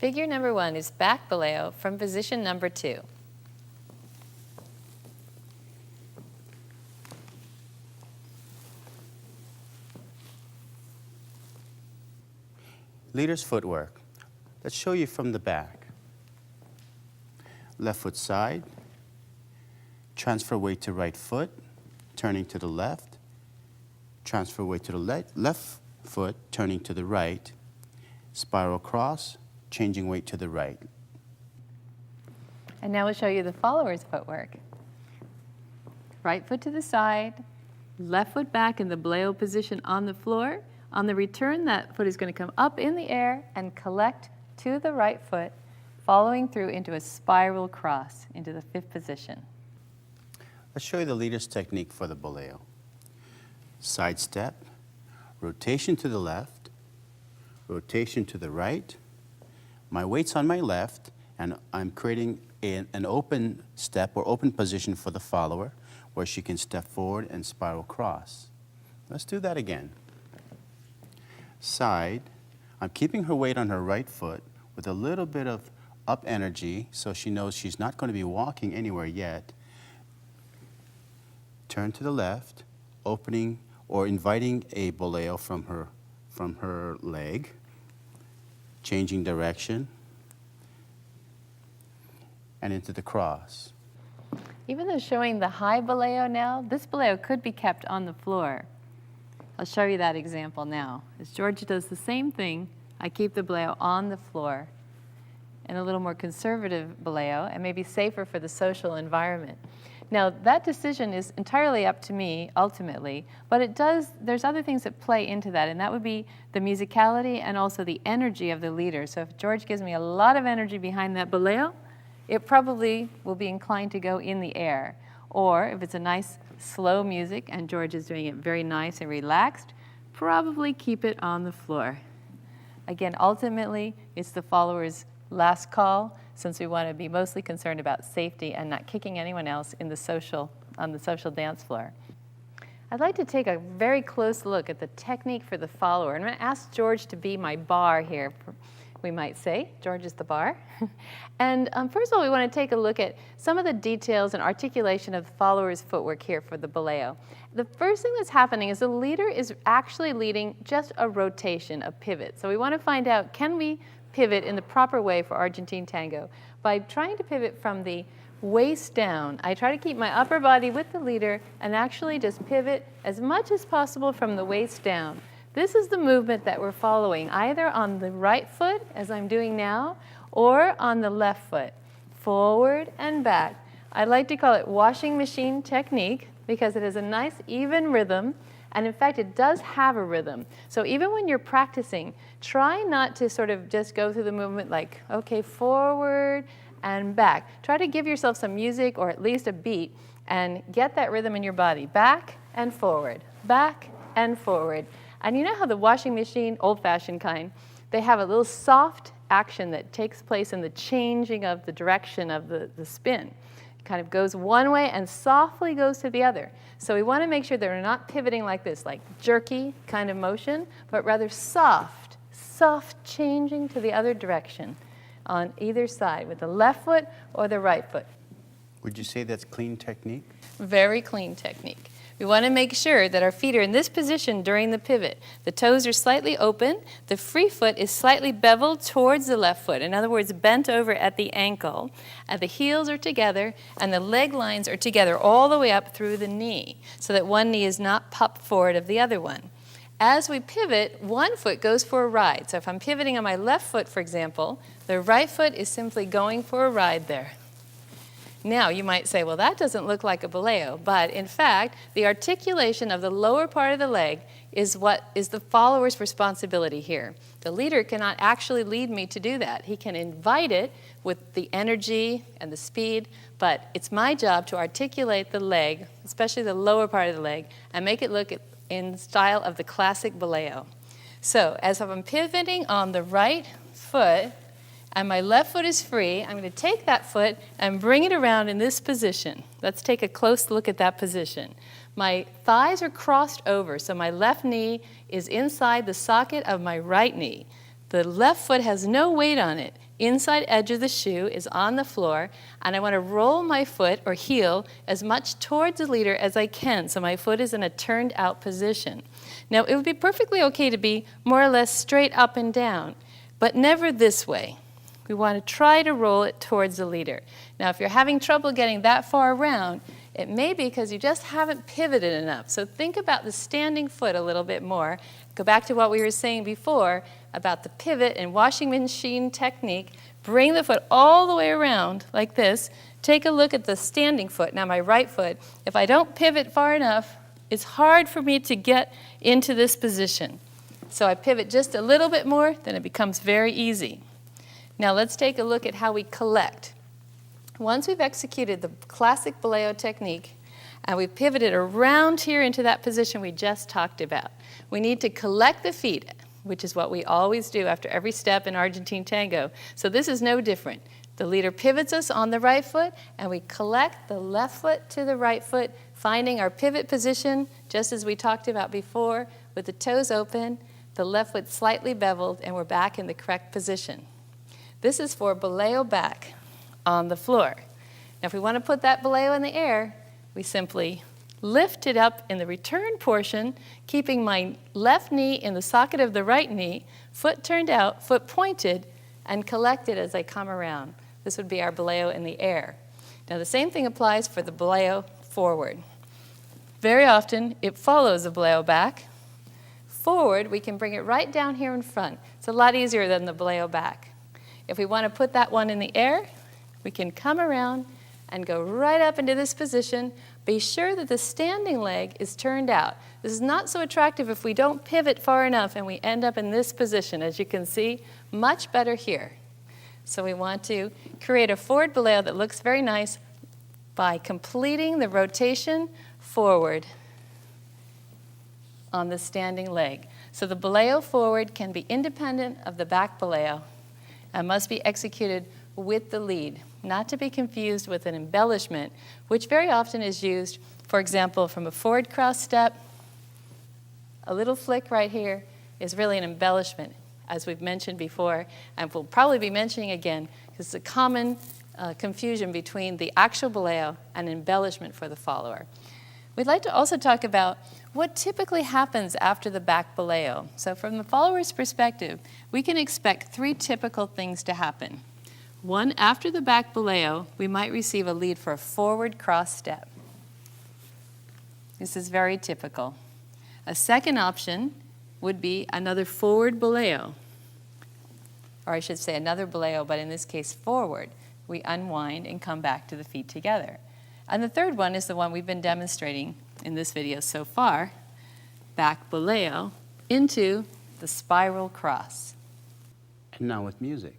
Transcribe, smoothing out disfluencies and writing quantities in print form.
Figure number 1 is back boleo from position number 2. Leader's footwork. Let's show you from the back. Left foot side, transfer weight to right foot, turning to the left, transfer weight to the left foot, turning to the right, spiral cross, changing weight to the right. And now we'll show you the follower's footwork. Right foot to the side, left foot back in the boleo position on the floor. On the return, that foot is going to come up in the air and collect to the right foot, following through into a spiral cross into the 5th position. Let's show you the leader's technique for the boleo. Side step, rotation to the left, rotation to the right. My weight's on my left, and I'm creating an open step or open position for the follower where she can step forward and spiral cross. Let's do that again. Side, I'm keeping her weight on her right foot with a little bit of up energy so she knows she's not going to be walking anywhere yet. Turn to the left, opening or inviting a boleo from her leg, changing direction, and into the cross. Even though showing the high boleo now, this boleo could be kept on the floor. I'll show you that example now. As George does the same thing, I keep the boleo on the floor and a little more conservative boleo and maybe safer for the social environment. Now, that decision is entirely up to me, ultimately, but there's other things that play into that, and that would be the musicality and also the energy of the leader. So if George gives me a lot of energy behind that boleo, it probably will be inclined to go in the air. Or if it's a nice slow music and George is doing it very nice and relaxed, probably keep it on the floor. Again, ultimately, it's the follower's last call, since we want to be mostly concerned about safety and not kicking anyone else on the social dance floor. I'd like to take a very close look at the technique for the follower. I'm going to ask George to be my bar here, we might say. George is the bar. And first of all, we want to take a look at some of the details and articulation of the follower's footwork here for the boleo. The first thing that's happening is the leader is actually leading just a rotation, a pivot. So we want to find out, can we pivot in the proper way for Argentine tango? By trying to pivot from the waist down, I try to keep my upper body with the leader and actually just pivot as much as possible from the waist down. This is the movement that we're following, either on the right foot, as I'm doing now, or on the left foot, forward and back. I like to call it washing machine technique because it is a nice even rhythm, and in fact it does have a rhythm. So even when you're practicing, try not to sort of just go through the movement like, okay, forward and back. Try to give yourself some music or at least a beat and get that rhythm in your body. Back and forward, back and forward. And you know how the washing machine, old-fashioned kind, they have a little soft action that takes place in the changing of the direction of the spin. It kind of goes one way and softly goes to the other. So we want to make sure that we're not pivoting like this, like jerky kind of motion, but rather soft changing to the other direction on either side with the left foot or the right foot. Would you say that's clean technique? Very clean technique. We want to make sure that our feet are in this position during the pivot. The toes are slightly open. The free foot is slightly beveled towards the left foot. In other words, bent over at the ankle. And the heels are together, and the leg lines are together all the way up through the knee, so that one knee is not popped forward of the other one. As we pivot, one foot goes for a ride. So if I'm pivoting on my left foot, for example, the right foot is simply going for a ride there. Now, you might say, well, that doesn't look like a boleo, but in fact, the articulation of the lower part of the leg is what is the follower's responsibility here. The leader cannot actually lead me to do that. He can invite it with the energy and the speed, but it's my job to articulate the leg, especially the lower part of the leg, and make it look in the style of the classic boleo. So, as I'm pivoting on the right foot, and my left foot is free, I'm going to take that foot and bring it around in this position. Let's take a close look at that position. My thighs are crossed over, so my left knee is inside the socket of my right knee. The left foot has no weight on it. Inside edge of the shoe is on the floor, and I want to roll my foot or heel as much towards the leader as I can, so my foot is in a turned out position. Now, it would be perfectly okay to be more or less straight up and down, but never this way. We want to try to roll it towards the leader. Now, if you're having trouble getting that far around, it may be because you just haven't pivoted enough. So think about the standing foot a little bit more. Go back to what we were saying before about the pivot and washing machine technique. Bring the foot all the way around like this. Take a look at the standing foot. Now my right foot, if I don't pivot far enough, it's hard for me to get into this position. So I pivot just a little bit more, then it becomes very easy. Now let's take a look at how we collect. Once we've executed the classic boleo technique, and we've pivoted around here into that position we just talked about, we need to collect the feet, which is what we always do after every step in Argentine tango. So this is no different. The leader pivots us on the right foot, and we collect the left foot to the right foot, finding our pivot position, just as we talked about before, with the toes open, the left foot slightly beveled, and we're back in the correct position. This is for boleo back on the floor. Now, if we want to put that boleo in the air, we simply lift it up in the return portion, keeping my left knee in the socket of the right knee, foot turned out, foot pointed, and collect it as I come around. This would be our boleo in the air. Now, the same thing applies for the boleo forward. Very often, it follows the boleo back. Forward, we can bring it right down here in front. It's a lot easier than the boleo back. If we want to put that one in the air, we can come around and go right up into this position. Be sure that the standing leg is turned out. This is not so attractive if we don't pivot far enough and we end up in this position. As you can see, much better here. So we want to create a forward boleo that looks very nice by completing the rotation forward on the standing leg. So the boleo forward can be independent of the back boleo and must be executed with the lead, not to be confused with an embellishment, which very often is used, for example, from a forward cross step. A little flick right here is really an embellishment, as we've mentioned before, and we'll probably be mentioning again, because it's a common confusion between the actual boleo and embellishment for the follower. We'd like to also talk about what typically happens after the back boleo. So from the follower's perspective, we can expect 3 typical things to happen. 1, after the back boleo, we might receive a lead for a forward cross step. This is very typical. A second option would be another forward boleo, or I should say another boleo, but in this case forward. We unwind and come back to the feet together. And the third one is the one we've been demonstrating in this video so far, back boleo into the spiral cross. And now with music.